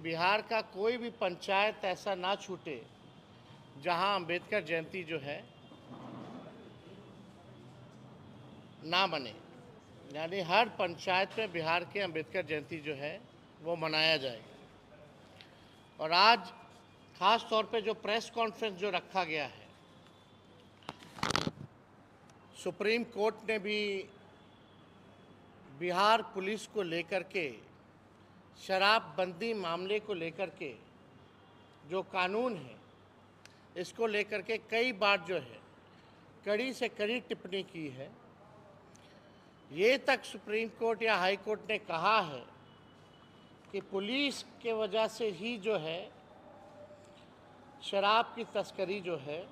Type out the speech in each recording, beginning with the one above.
बिहार का कोई भी पंचायत ऐसा ना छूटे जहां अंबेडकर जयंती जो है ना बने। यानी हर पंचायत में बिहार के अंबेडकर जयंती जो है वो मनाया जाएगा। और आज खास तौर पे जो प्रेस कॉन्फ्रेंस जो रखा गया है, सुप्रीम कोर्ट ने भी बिहार पुलिस को लेकर के शराबबंदी मामले को लेकर के जो कानून है इसको लेकर के कई बार जो है कड़ी से कड़ी टिप्पणी की है। ये तक सुप्रीम कोर्ट या हाई कोर्ट ने कहा है कि पुलिस के वजह से ही जो है शराब की तस्करी जो है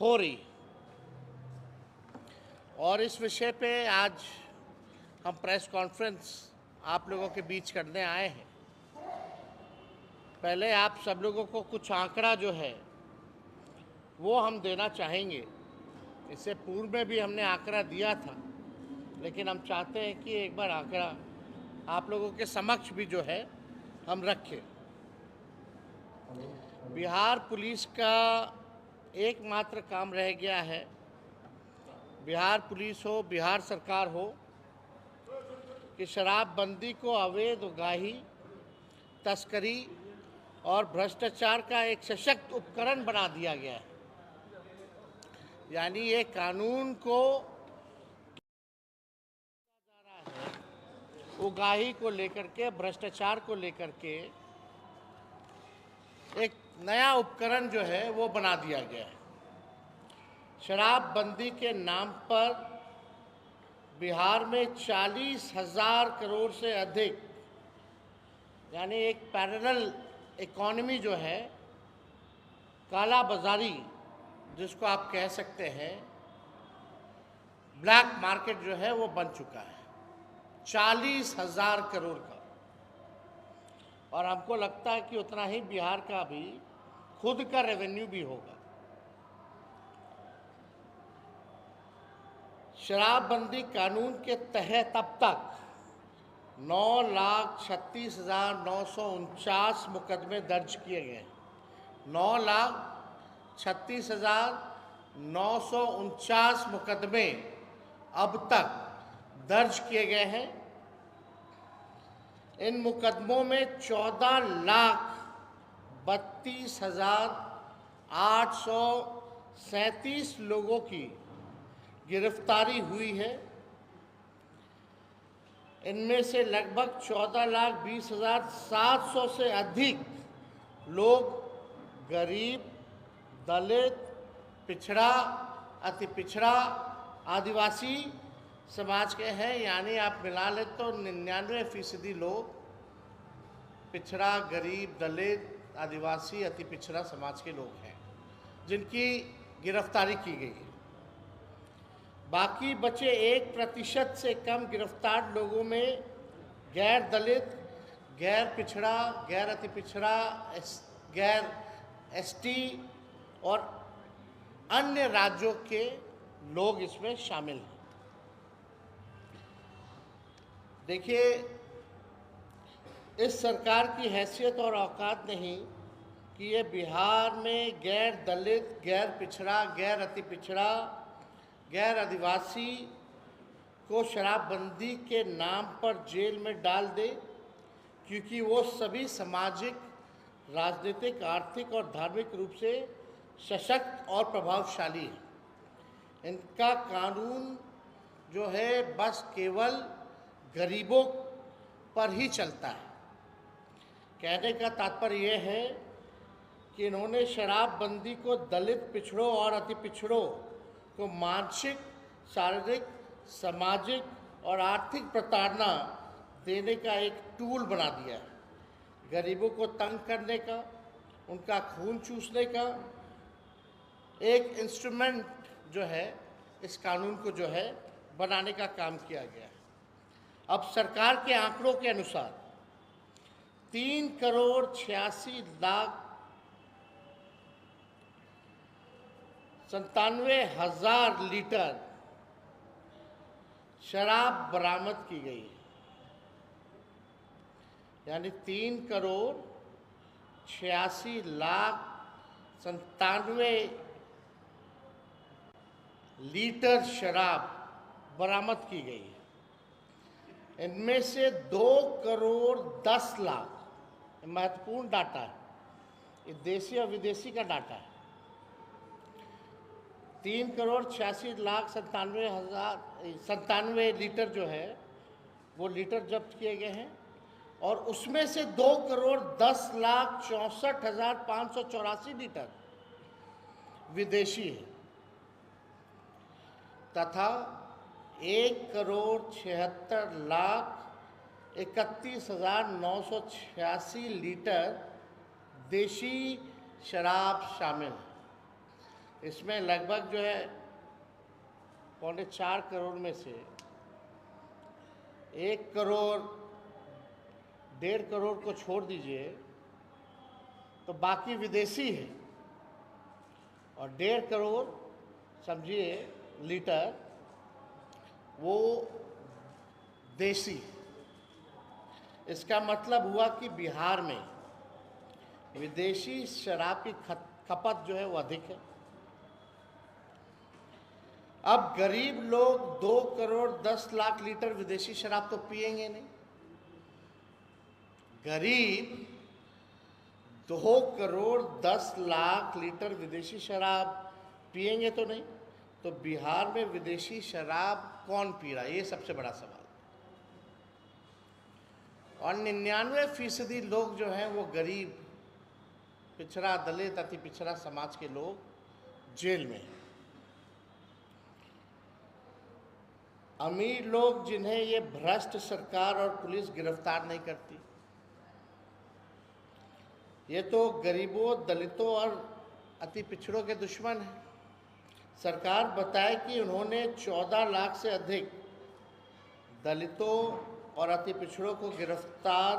हो रही है। और इस विषय पे आज हम प्रेस कॉन्फ्रेंस आप लोगों के बीच करने आए हैं। पहले आप सब लोगों को कुछ आंकड़ा जो है वो हम देना चाहेंगे। इससे पूर्व में भी हमने आंकड़ा दिया था, लेकिन हम चाहते हैं कि एक बार आंकड़ा आप लोगों के समक्ष भी जो है हम रखें। बिहार पुलिस का एकमात्र काम रह गया है, बिहार पुलिस हो, बिहार सरकार हो, कि शराबबंदी को अवैध उगाही, तस्करी और भ्रष्टाचार का एक सशक्त उपकरण बना दिया गया है। यानी ये कानून को उगाही को लेकर के, भ्रष्टाचार को लेकर के एक नया उपकरण जो है वो बना दिया गया है। शराबबंदी के नाम पर बिहार में 40,000 करोड़ से अधिक, यानी एक पैरेलल इकोनॉमी जो है, काला बाजारी जिसको आप कह सकते हैं, ब्लैक मार्केट जो है वो बन चुका है 40,000 करोड़ का। और हमको लगता है कि उतना ही बिहार का भी खुद का रेवेन्यू भी होगा। शराबबंदी कानून के तहत अब तक 9,36,949 मुकदमे दर्ज किए गए हैं। 9,36,949 मुकदमे अब तक दर्ज किए गए हैं। इन मुकदमों में 14,32,837 लोगों की गिरफ्तारी हुई है। इनमें से लगभग 14,20,700 से अधिक लोग गरीब, दलित, पिछड़ा, अति पिछड़ा, आदिवासी समाज के हैं। यानी आप मिला लें तो 99% लोग पिछड़ा, गरीब, दलित, आदिवासी, अति पिछड़ा समाज के लोग हैं जिनकी गिरफ्तारी की गई है। बाकी बचे 1% से कम गिरफ्तार लोगों में गैर दलित, गैर पिछड़ा, गैर अति पिछड़ा, गैर एसटी और अन्य राज्यों के लोग इसमें शामिल हैं। देखिए, इस सरकार की हैसियत और औकात नहीं कि ये बिहार में गैर दलित, गैर पिछड़ा, गैर अति पिछड़ा, गैर आदिवासी को शराबबंदी के नाम पर जेल में डाल दे, क्योंकि वो सभी सामाजिक, राजनीतिक, आर्थिक और धार्मिक रूप से सशक्त और प्रभावशाली हैं। इनका कानून जो है बस केवल गरीबों पर ही चलता है। कहने का तात्पर्य यह है कि इन्होंने शराबबंदी को दलित, पिछड़ों और अति पिछड़ों को मानसिक, शारीरिक, सामाजिक और आर्थिक प्रताड़ना देने का एक टूल बना दिया है। गरीबों को तंग करने का, उनका खून चूसने का एक इंस्ट्रूमेंट जो है इस कानून को जो है बनाने का काम किया गया है। अब सरकार के आंकड़ों के अनुसार 3,86,97,000 लीटर शराब बरामद की गई है। यानी 3,86,97,000 86,97 लीटर शराब बरामद की गई है। इनमें से 2,10,00,000, महत्वपूर्ण डाटा है, ये देशी और विदेशी का डाटा है। 3,86,97,000 लीटर जो है वो लीटर जब्त किए गए हैं, और उसमें से 2,10,64,584 लीटर विदेशी है तथा 1,76,31,986 लीटर देशी शराब शामिल है। इसमें लगभग जो है 4.25 करोड़ में से 1 करोड़ 1.5 करोड़ को छोड़ दीजिए तो बाकी विदेशी है, और 1.5 करोड़ समझिए लीटर वो देसी। इसका मतलब हुआ कि बिहार में विदेशी शराब की खपत जो है वो अधिक है। अब गरीब लोग 2,10,00,000 लीटर विदेशी शराब तो पिएंगे नहीं। गरीब 2,10,00,000 लीटर विदेशी शराब पिएंगे तो नहीं, तो बिहार में विदेशी शराब कौन पी रहा है, ये सबसे बड़ा सवाल। और 99% लोग जो हैं वो गरीब, पिछड़ा, दलित, अति पिछड़ा समाज के लोग जेल में हैं। अमीर लोग जिन्हें ये भ्रष्ट सरकार और पुलिस गिरफ्तार नहीं करती, ये तो गरीबों, दलितों और अति पिछड़ों के दुश्मन हैं। सरकार बताए कि उन्होंने 14 लाख से अधिक दलितों और अति पिछड़ों को गिरफ्तार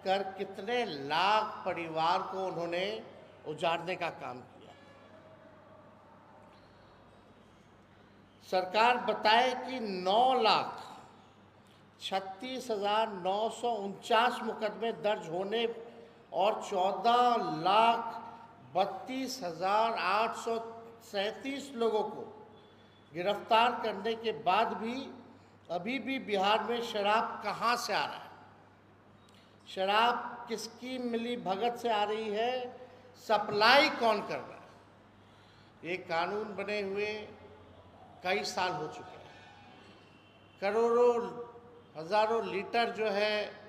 कर कितने लाख परिवार को उन्होंने उजाड़ने का काम किया। सरकार बताए कि 9,36,949 मुकदमे दर्ज होने और 14,32,837 लोगों को गिरफ्तार करने के बाद भी अभी भी बिहार में शराब कहाँ से आ रहा है, शराब किसकी मिली भगत से आ रही है, सप्लाई कौन कर रहा है। ये कानून बने हुए कई साल हो चुके हैं। करोड़ों, हजारों लीटर जो है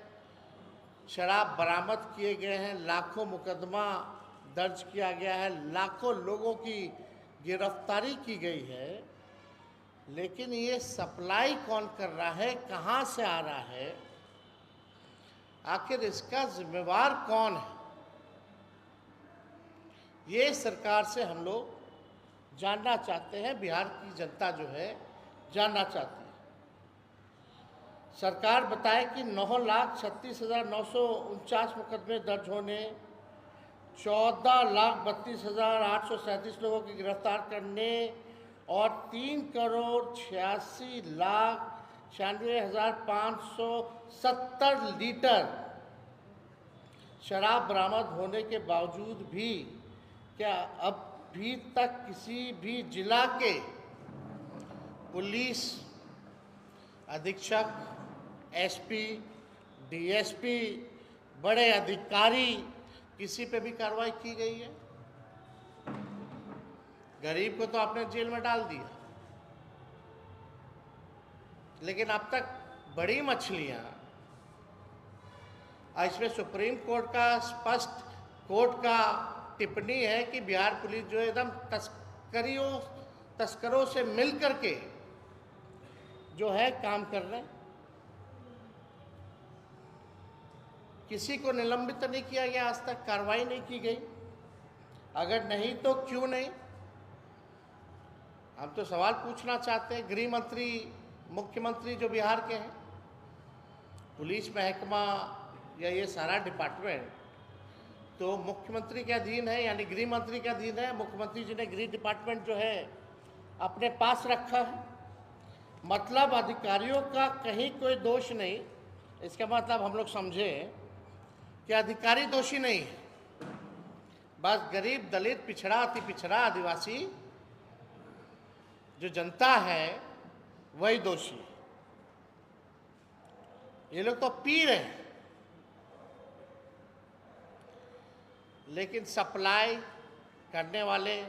शराब बरामद किए गए हैं, लाखों मुकदमा दर्ज किया गया है, लाखों लोगों की गिरफ्तारी की गई है, लेकिन ये सप्लाई कौन कर रहा है, कहाँ से आ रहा है, आखिर इसका जिम्मेवार कौन है, ये सरकार से हम लोग जानना चाहते हैं। बिहार की जनता जो है जानना चाहती है। सरकार बताए कि 9,36,949 मुकदमे दर्ज होने, 14,32,837 लोगों की गिरफ्तार करने और 3,96,96,570 लीटर शराब बरामद होने के बावजूद भी क्या अभी तक किसी भी जिला के पुलिस अधीक्षक, एसपी, डीएसपी, बड़े अधिकारी, किसी पे भी कार्रवाई की गई है? गरीब को तो आपने जेल में डाल दिया, लेकिन अब तक बड़ी मछलियां, इसमें सुप्रीम कोर्ट का स्पष्ट टिप्पणी है कि बिहार पुलिस जो एकदम तस्करों से मिल करके जो है काम कर रहे हैं। किसी को निलंबित नहीं किया गया, आज तक कार्रवाई नहीं की गई। अगर नहीं तो क्यों नहीं? हम तो सवाल पूछना चाहते हैं। गृह मंत्री, मुख्यमंत्री जो बिहार के हैं, पुलिस महकमा या ये सारा डिपार्टमेंट तो मुख्यमंत्री के अधीन है, यानी गृह मंत्री के अधीन है। मुख्यमंत्री जी ने गृह डिपार्टमेंट जो है अपने पास रखा है, मतलब अधिकारियों का कहीं कोई दोष नहीं। इसका मतलब हम लोग समझे कि अधिकारी दोषी नहीं है, बस गरीब, दलित, पिछड़ा, अति पिछड़ा, आदिवासी जो जनता है वही दोषी है। ये लोग तो पी रहे हैं, लेकिन सप्लाई करने वाले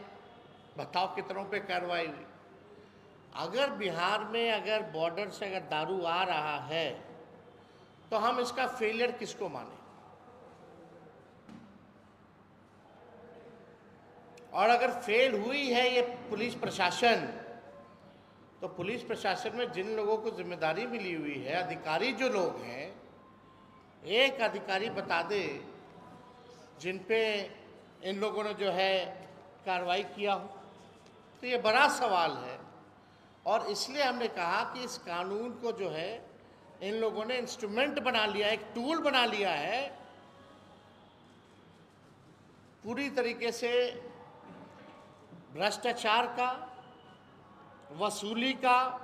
बताओ कितनों पे कार्रवाई हुई। अगर बिहार में अगर बॉर्डर से अगर दारू आ रहा है तो हम इसका फेलियर किसको माने? और अगर फेल हुई है ये पुलिस प्रशासन, तो पुलिस प्रशासन में जिन लोगों को जिम्मेदारी मिली हुई है, अधिकारी जो लोग हैं, एक अधिकारी बता दे जिन पे इन लोगों ने जो है कार्रवाई किया हो। तो ये बड़ा सवाल है, और इसलिए हमने कहा कि इस कानून को जो है इन लोगों ने इंस्ट्रूमेंट बना लिया, एक टूल बना लिया है पूरी तरीके से भ्रष्टाचार का, वसूली का,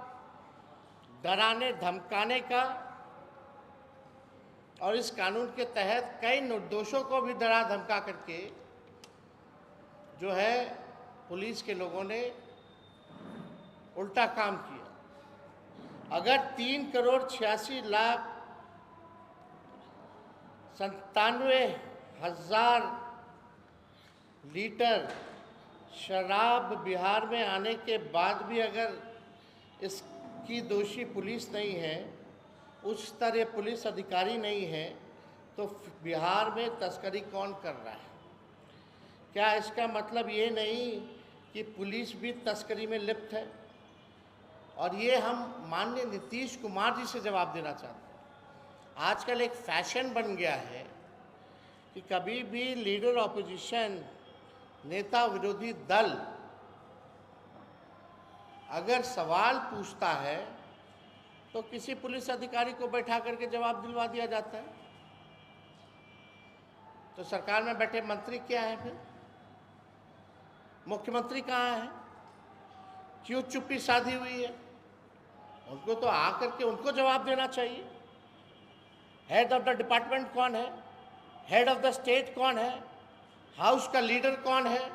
डराने धमकाने का, और इस कानून के तहत कई निर्दोषों को भी डरा धमका करके जो है पुलिस के लोगों ने उल्टा काम किया। अगर 3,96,97,000 लीटर शराब बिहार में आने के बाद भी अगर इसकी दोषी पुलिस नहीं है, उच्च स्तरीय पुलिस अधिकारी नहीं है, तो बिहार में तस्करी कौन कर रहा है? क्या इसका मतलब ये नहीं कि पुलिस भी तस्करी में लिप्त है? और ये हम माननीय नीतीश कुमार जी से जवाब देना चाहते हैं। आजकल एक फैशन बन गया है कि कभी भी लीडर ऑपोजिशन, नेता विरोधी दल अगर सवाल पूछता है तो किसी पुलिस अधिकारी को बैठा करके जवाब दिलवा दिया जाता है। तो सरकार में बैठे मंत्री क्या है फिर? मुख्यमंत्री कहाँ है? क्यों चुप्पी साधी हुई है? उनको तो आकर के उनको जवाब देना चाहिए। हेड ऑफ द डिपार्टमेंट कौन है? हेड ऑफ द स्टेट कौन है? हाउस का लीडर कौन है?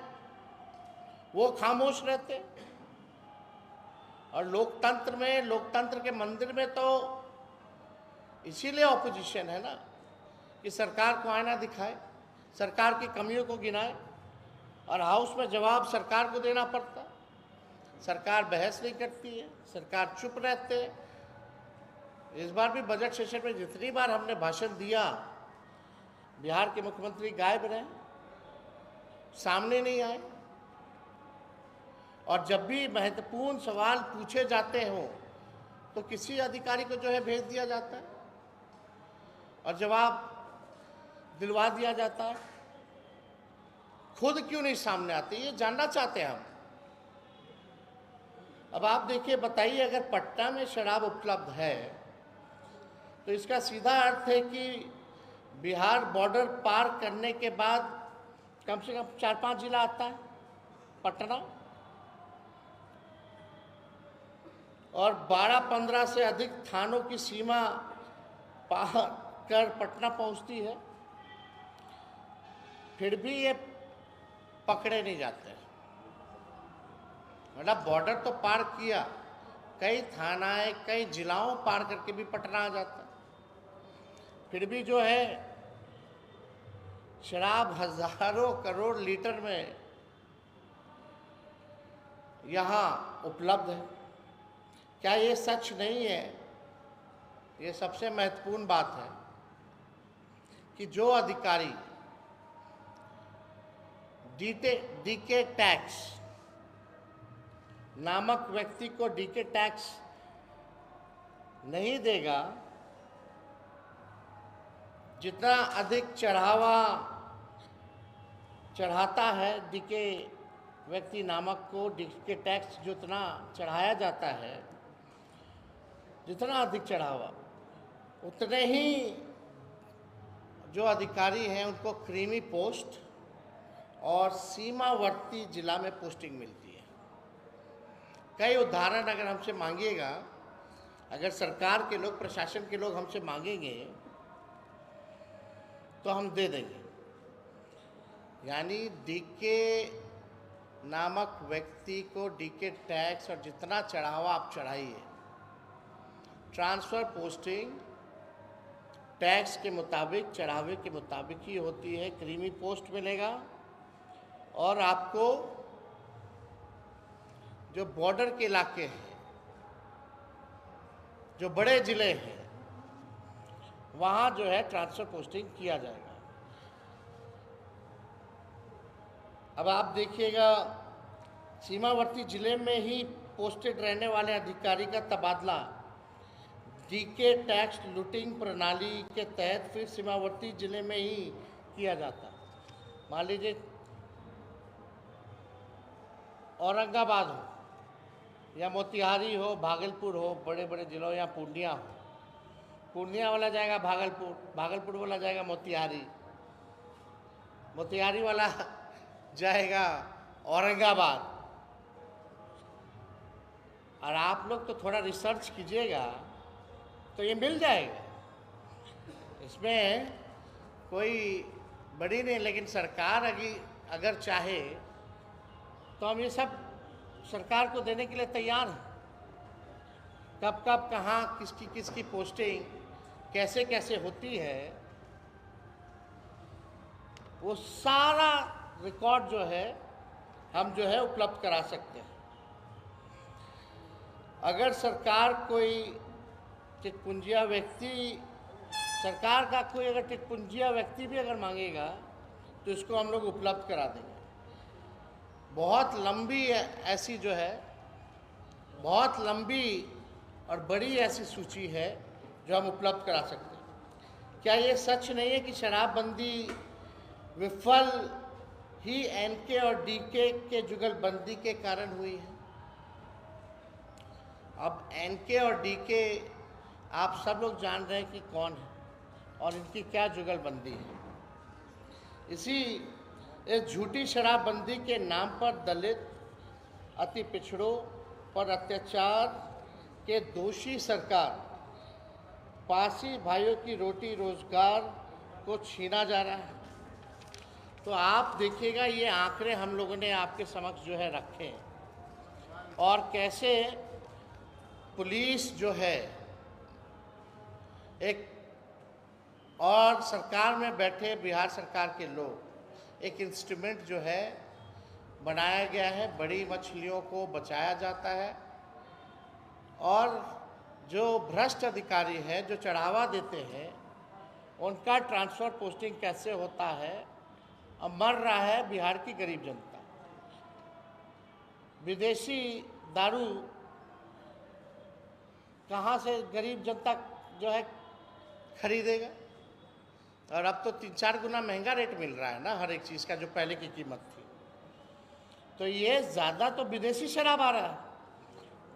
वो खामोश रहते। और लोकतंत्र में, लोकतंत्र के मंदिर में तो इसीलिए ऑपोजिशन है ना, कि सरकार को आईना दिखाए, सरकार की कमियों को गिनाए, और हाउस में जवाब सरकार को देना पड़ता। सरकार बहस नहीं करती है, सरकार चुप रहते हैं। इस बार भी बजट सेशन में जितनी बार हमने भाषण दिया, बिहार के मुख्यमंत्री गायब रहे, सामने नहीं आए। और जब भी महत्वपूर्ण सवाल पूछे जाते हों तो किसी अधिकारी को जो है भेज दिया जाता है और जवाब दिलवा दिया जाता है। खुद क्यों नहीं सामने आते, ये जानना चाहते हैं हम। अब आप देखिए, बताइए, अगर पटना में शराब उपलब्ध है तो इसका सीधा अर्थ है कि बिहार बॉर्डर पार करने के बाद कम से कम 4-5 जिला आता है पटना, और 12-15 से अधिक थानों की सीमा पार कर पटना पहुंचती है, फिर भी ये पकड़े नहीं जाते। मतलब बॉर्डर तो पार किया, कई थानाएं, कई जिलाओं पार करके भी पटना आ जाता है, फिर भी जो है शराब हजारों करोड़ लीटर में यहाँ उपलब्ध है। क्या ये सच नहीं है? ये सबसे महत्वपूर्ण बात है कि जो अधिकारी डीके टैक्स नामक व्यक्ति को डीके टैक्स नहीं देगा, जितना अधिक चढ़ाता है डीके व्यक्ति नामक को, डीके टैक्स जितना चढ़ाया जाता है, जितना अधिक चढ़ावा, उतने ही जो अधिकारी हैं उनको क्रीमी पोस्ट और सीमावर्ती जिला में पोस्टिंग मिलती है। कई उदाहरण अगर हमसे मांगिएगा, अगर सरकार के लोग, प्रशासन के लोग हमसे मांगेंगे तो हम दे देंगे। यानी डीके नामक व्यक्ति को डीके टैक्स और जितना चढ़ावा आप चढ़ाइए, ट्रांसफ़र पोस्टिंग टैक्स के मुताबिक, चढ़ावे के मुताबिक ही होती है। क्रीमी पोस्ट मिलेगा और आपको जो बॉर्डर के इलाके हैं, जो बड़े ज़िले हैं, वहाँ जो है ट्रांसफ़र पोस्टिंग किया जाएगा। अब आप देखिएगा, सीमावर्ती ज़िले में ही पोस्टेड रहने वाले अधिकारी का तबादला डीके टैक्स लूटिंग प्रणाली के तहत फिर सीमावर्ती ज़िले में ही किया जाता। मान लीजिए औरंगाबाद हो या मोतिहारी हो, भागलपुर हो, बड़े बड़े ज़िलों, या पूर्णिया हो, पूर्णिया वाला जाएगा भागलपुर, भागलपुर वाला जाएगा मोतिहारी, मोतिहारी वाला जाएगा औरंगाबाद। और आप लोग तो थोड़ा रिसर्च कीजिएगा तो ये मिल जाएगा, इसमें कोई बड़ी नहीं। लेकिन सरकार अगर चाहे तो हम ये सब सरकार को देने के लिए तैयार हैं। कब कब कहाँ किसकी किसकी पोस्टिंग कैसे कैसे होती है, वो सारा रिकॉर्ड जो है हम जो है उपलब्ध करा सकते हैं। अगर सरकार कोई टिटपुंजिया व्यक्ति, सरकार का कोई अगर टिटपुंजिया व्यक्ति भी अगर मांगेगा तो इसको हम लोग उपलब्ध करा देंगे। बहुत लंबी ऐसी जो है, बहुत लंबी और बड़ी ऐसी सूची है जो हम उपलब्ध करा सकते हैं। क्या ये सच नहीं है कि शराबबंदी विफल ही एनके और डीके के जुगलबंदी के कारण हुई है? अब एनके और डीके आप सब लोग जान रहे हैं कि कौन है और इनकी क्या जुगलबंदी है। इस झूठी शराबबंदी के नाम पर दलित, अति पिछड़ों पर अत्याचार के दोषी सरकार, पासी भाइयों की रोटी रोजगार को छीना जा रहा है। तो आप देखिएगा, ये आंकड़े हम लोगों ने आपके समक्ष जो है रखे हैं, और कैसे पुलिस जो है एक, और सरकार में बैठे बिहार सरकार के लोग एक इंस्ट्रूमेंट जो है बनाया गया है, बड़ी मछलियों को बचाया जाता है, और जो भ्रष्ट अधिकारी हैं जो चढ़ावा देते हैं उनका ट्रांसफ़र पोस्टिंग कैसे होता है। अब मर रहा है बिहार की गरीब जनता। विदेशी दारू कहाँ से गरीब जनता जो है खरीदेगा? और अब तो 3-4 गुना महंगा रेट मिल रहा है ना हर एक चीज़ का, जो पहले की कीमत थी। तो ये ज़्यादा तो विदेशी शराब आ रहा है।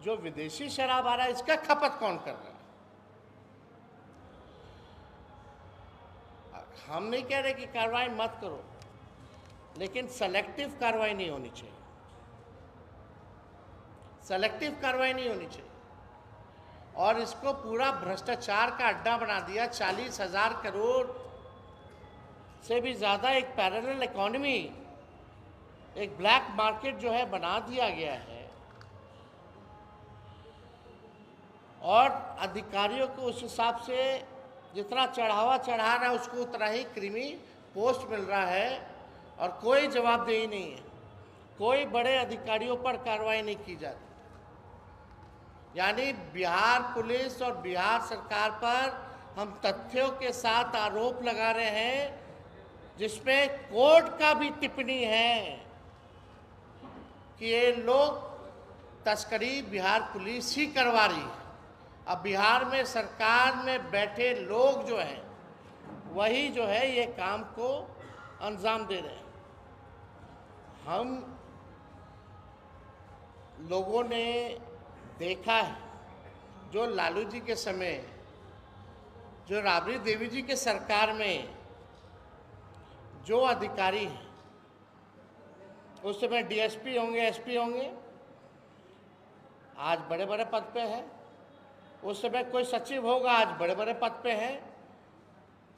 जो विदेशी शराब आ रहा है इसका खपत कौन कर रहा है? हम नहीं कह रहे कि कार्रवाई मत करो, लेकिन सेलेक्टिव कार्रवाई नहीं होनी चाहिए। सेलेक्टिव कार्रवाई नहीं होनी चाहिए। और इसको पूरा भ्रष्टाचार का अड्डा बना दिया। 40,000 करोड़ से भी ज़्यादा एक पैरेलल इकोनॉमी, एक ब्लैक मार्केट जो है बना दिया गया है, और अधिकारियों को उस हिसाब से जितना चढ़ावा चढ़ा रहा है उसको उतना ही क्रीमी पोस्ट मिल रहा है, और कोई जवाबदेही नहीं है। कोई बड़े अधिकारियों पर कार्रवाई नहीं की जाती। यानी बिहार पुलिस और बिहार सरकार पर हम तथ्यों के साथ आरोप लगा रहे हैं, जिसमें कोर्ट का भी टिप्पणी है कि ये लोग तस्करी बिहार पुलिस ही करवा रही है। अब बिहार में सरकार में बैठे लोग जो हैं वही जो है ये काम को अंजाम दे रहे हैं। हम लोगों ने देखा है, जो लालू जी के समय, जो राबड़ी देवी जी के सरकार में जो अधिकारी हैं, उस समय डीएसपी होंगे, एसपी होंगे, आज बड़े बड़े पद पे है। उस समय कोई सचिव होगा, आज बड़े बड़े पद पे है।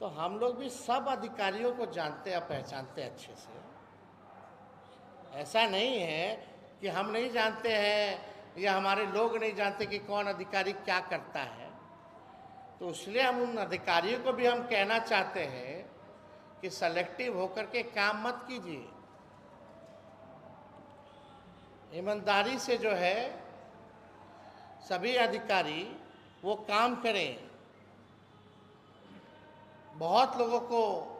तो हम लोग भी सब अधिकारियों को जानते हैं, पहचानते हैं अच्छे से। ऐसा नहीं है कि हम नहीं जानते हैं या हमारे लोग नहीं जानते कि कौन अधिकारी क्या करता है। तो इसलिए हम उन अधिकारियों को भी हम कहना चाहते हैं कि सेलेक्टिव होकर के काम मत कीजिए, ईमानदारी से जो है सभी अधिकारी वो काम करें। बहुत लोगों को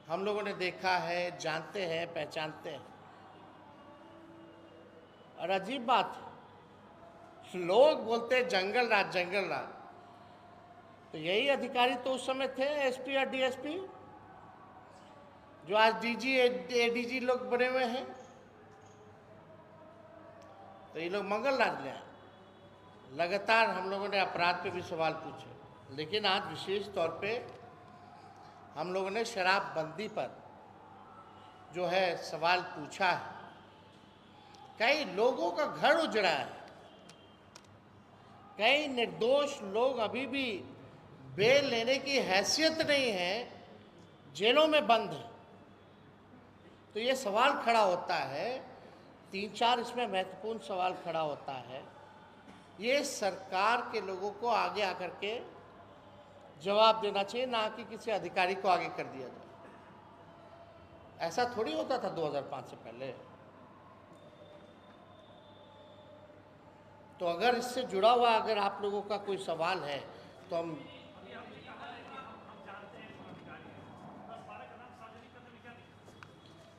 हम लोगों ने देखा है, जानते हैं, पहचानते हैं। और अजीब बात है, लोग बोलते हैं जंगल राज जंगल राज, तो यही अधिकारी तो उस समय थे एसपी और डीएसपी, जो आज डीजी एडीजी लोग बने हुए हैं। तो ये लोग मंगल राज ले आए। लगातार हम लोगों ने अपराध पे भी सवाल पूछे, लेकिन आज विशेष तौर पे हम लोगों ने शराबबंदी पर जो है सवाल पूछा है। कई लोगों का घर उजड़ा है, कई निर्दोष लोग अभी भी बेल लेने की हैसियत नहीं है, जेलों में बंद है। तो ये सवाल खड़ा होता है, 3-4 इसमें महत्वपूर्ण सवाल खड़ा होता है। ये सरकार के लोगों को आगे आकर के जवाब देना चाहिए, ना कि किसी अधिकारी को आगे कर दिया जाए। ऐसा थोड़ी होता था 2005 से पहले। तो अगर इससे जुड़ा हुआ अगर आप लोगों का कोई सवाल है तो हम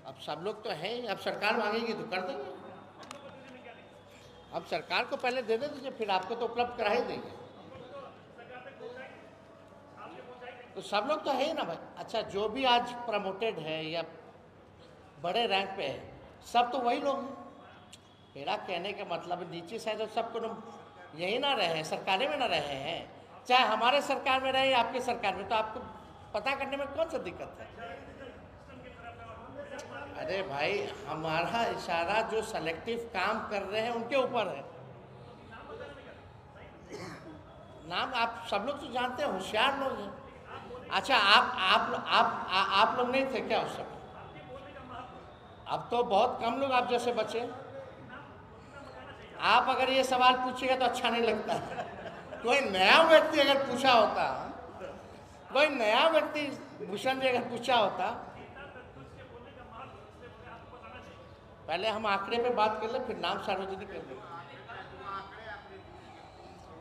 अब सब लोग तो हैं, अब सरकार मांगेगी तो कर देंगे। अब सरकार को पहले दे दीजिए, फिर आपको तो उपलब्ध करा ही देंगे। तो सब लोग तो है ही ना भाई। अच्छा, जो भी आज प्रमोटेड है या बड़े रैंक पे है, सब तो वही लोग हैं। मेरा कहने का मतलब नीचे से तो सबको यही ना रहे, सरकारें में ना रहे हैं, चाहे हमारे सरकार में रहे या आपकी सरकार में, तो आपको पता करने में कौन सा दिक्कत है? अरे भाई, हमारा इशारा जो सेलेक्टिव काम कर रहे हैं उनके ऊपर है। नाम आप सब लोग तो जानते हैं, होशियार लोग हैं। अच्छा, आप लोग नहीं थे क्या उस समय? अब तो बहुत कम लोग आप जैसे बचे। आप अगर ये सवाल पूछिएगा तो अच्छा नहीं लगता। कोई नया व्यक्ति अगर पूछा होता, कोई नया व्यक्ति भूषण जी अगर पूछा होता, पहले हम आंकड़े पे बात कर ले, फिर नाम सार्वजनिक कर ले।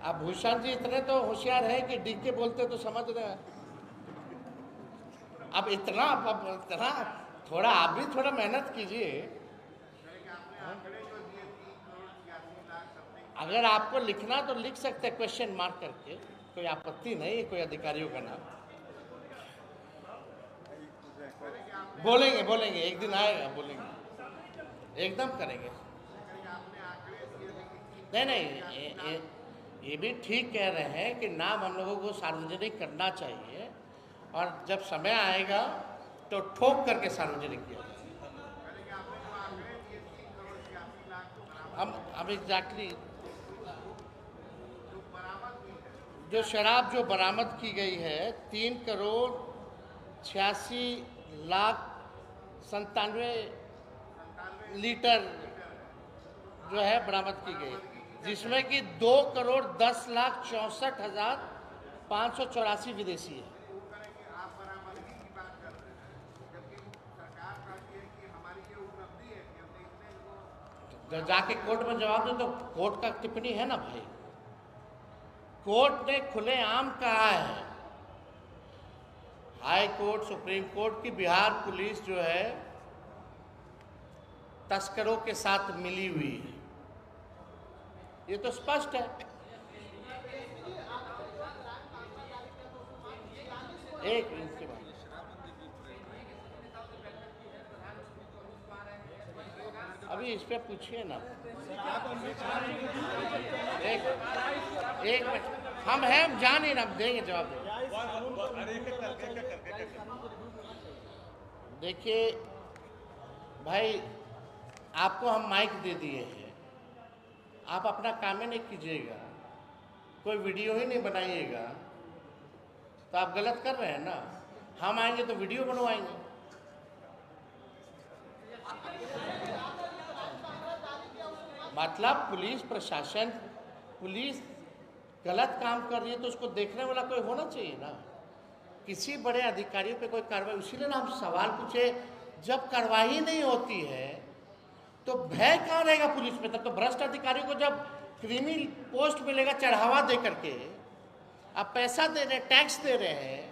अब भूषण जी इतने तो होशियार है कि डी के बोलते तो समझ रहे हैं। अब इतना थोड़ा आप भी थोड़ा मेहनत कीजिए। अगर आपको लिखना तो लिख सकते हैं क्वेश्चन मार्क करके, कोई आपत्ति नहीं, कोई अधिकारियों का नाम। बोलेंगे एक दिन आएगा, बोलेंगे, एकदम करेंगे। नहीं, ये भी ठीक कह रहे हैं कि नाम हम लोगों को सार्वजनिक करना चाहिए, और जब समय आएगा तो ठोक करके सार्वजनिक किया जाए। हम एग्जैक्टली जो शराब जो बरामद की गई है 3,86,97,000 लीटर जो है बरामद की गई, जिसमें कि 2,10,64,584 विदेशी है। जब जाके कोर्ट में जवाब दो तो कोर्ट का टिप्पणी है ना भाई। कोर्ट ने खुलेआम कहा है, हाई कोर्ट, सुप्रीम कोर्ट की बिहार पुलिस जो है तस्करों के साथ मिली हुई है, ये तो स्पष्ट है। एक मिनट के बाद अभी इस पे पूछिए ना। एक मिनट, हम हैं, हम जान ही ना, देंगे जवाब देंगे। देखिए भाई, आपको हम माइक दे दिए हैं, आप अपना काम ही नहीं कीजिएगा, कोई वीडियो ही नहीं बनाइएगा, तो आप गलत कर रहे हैं ना। हम आएंगे तो वीडियो बनवाएंगे। मतलब पुलिस प्रशासन, पुलिस गलत काम कर रही है तो उसको देखने वाला कोई होना चाहिए ना। किसी बड़े अधिकारियों पे कोई कार्रवाई, इसीलिए ना हम सवाल पूछे, जब कार्रवाई नहीं होती है तो भय कहाँ रहेगा पुलिस में? तब तो भ्रष्ट अधिकारियों को जब क्रिमिनल पोस्ट मिलेगा चढ़ावा दे करके, आप पैसा दे रहे हैं, टैक्स दे रहे हैं,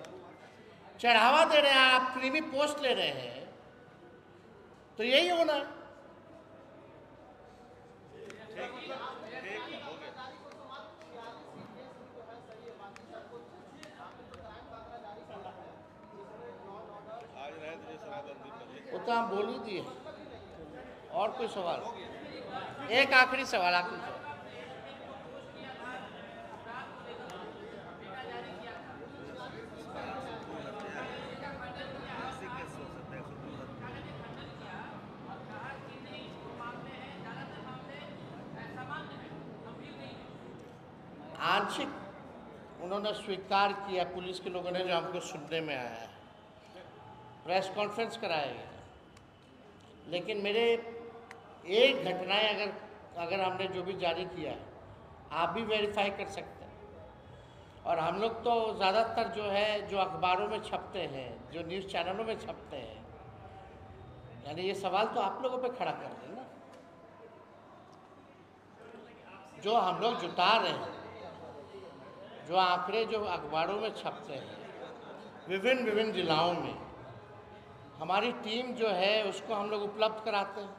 चढ़ावा दे रहे हैं, आप क्रिमिनल पोस्ट ले रहे हैं, तो यही होना है। वो तो हम बोल ही दिए। और कोई सवाल? एक आखिरी सवाल, आखिरी सवाल। आंशिक उन्होंने स्वीकार किया, पुलिस के लोगों ने, जो हमको सुनने में आया है, प्रेस कॉन्फ्रेंस कराया गया। लेकिन मेरे एक घटनाएं अगर हमने जो भी जारी किया है, आप भी वेरीफाई कर सकते हैं। और हम लोग तो ज़्यादातर जो है, जो अखबारों में छपते हैं, जो न्यूज़ चैनलों में छपते हैं, यानी ये सवाल तो आप लोगों पे खड़ा कर रहे हैं ना। जो हम लोग जुटा रहे हैं, जो आंकड़े जो अखबारों में छपते हैं विभिन्न जिलाओं में, हमारी टीम जो है उसको हम लोग उपलब्ध कराते हैं।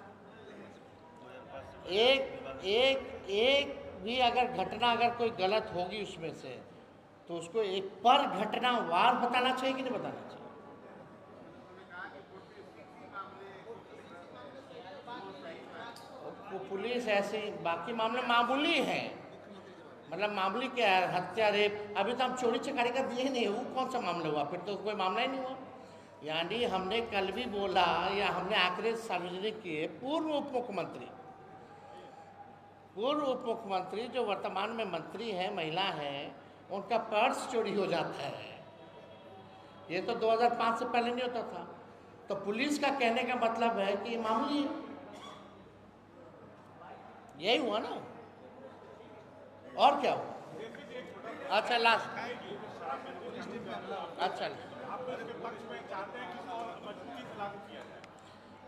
एक भी अगर घटना अगर कोई गलत होगी उसमें से, तो उसको एक पर घटना वार बताना चाहिए कि नहीं बताना चाहिए? वो पुलिस ऐसे, बाकी मामले मामूली हैं, मतलब मामूली क्या है, हत्या, रेप, अभी तो हम चोरी चकारी का दिए ही नहीं, वो कौन सा मामला हुआ? फिर तो कोई मामला ही नहीं हुआ। यानी हमने कल भी बोला, या हमने आंकड़े सार्वजनिक किए, पूर्व उप मुख्यमंत्री जो वर्तमान में मंत्री हैं, महिला हैं, उनका पर्स चोरी हो जाता है। ये तो 2005 से पहले नहीं होता था। तो पुलिस का कहने का मतलब है कि मामूली है, यही हुआ ना, और क्या हुआ? अच्छा लास्ट, अच्छा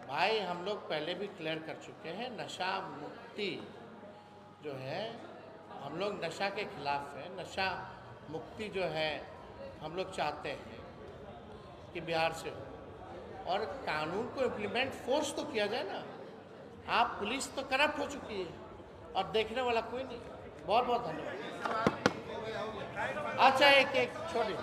भाई, हम लोग पहले भी क्लियर कर चुके हैं, नशा मुक्ति जो है, हम लोग नशा के खिलाफ है। नशा मुक्ति जो है हम लोग चाहते हैं कि बिहार से हो, और कानून को इम्प्लीमेंट फोर्स तो किया जाए ना। आप पुलिस तो करप्ट हो चुकी है और देखने वाला कोई नहीं। बहुत बहुत धन्यवाद। अच्छा, एक छोटी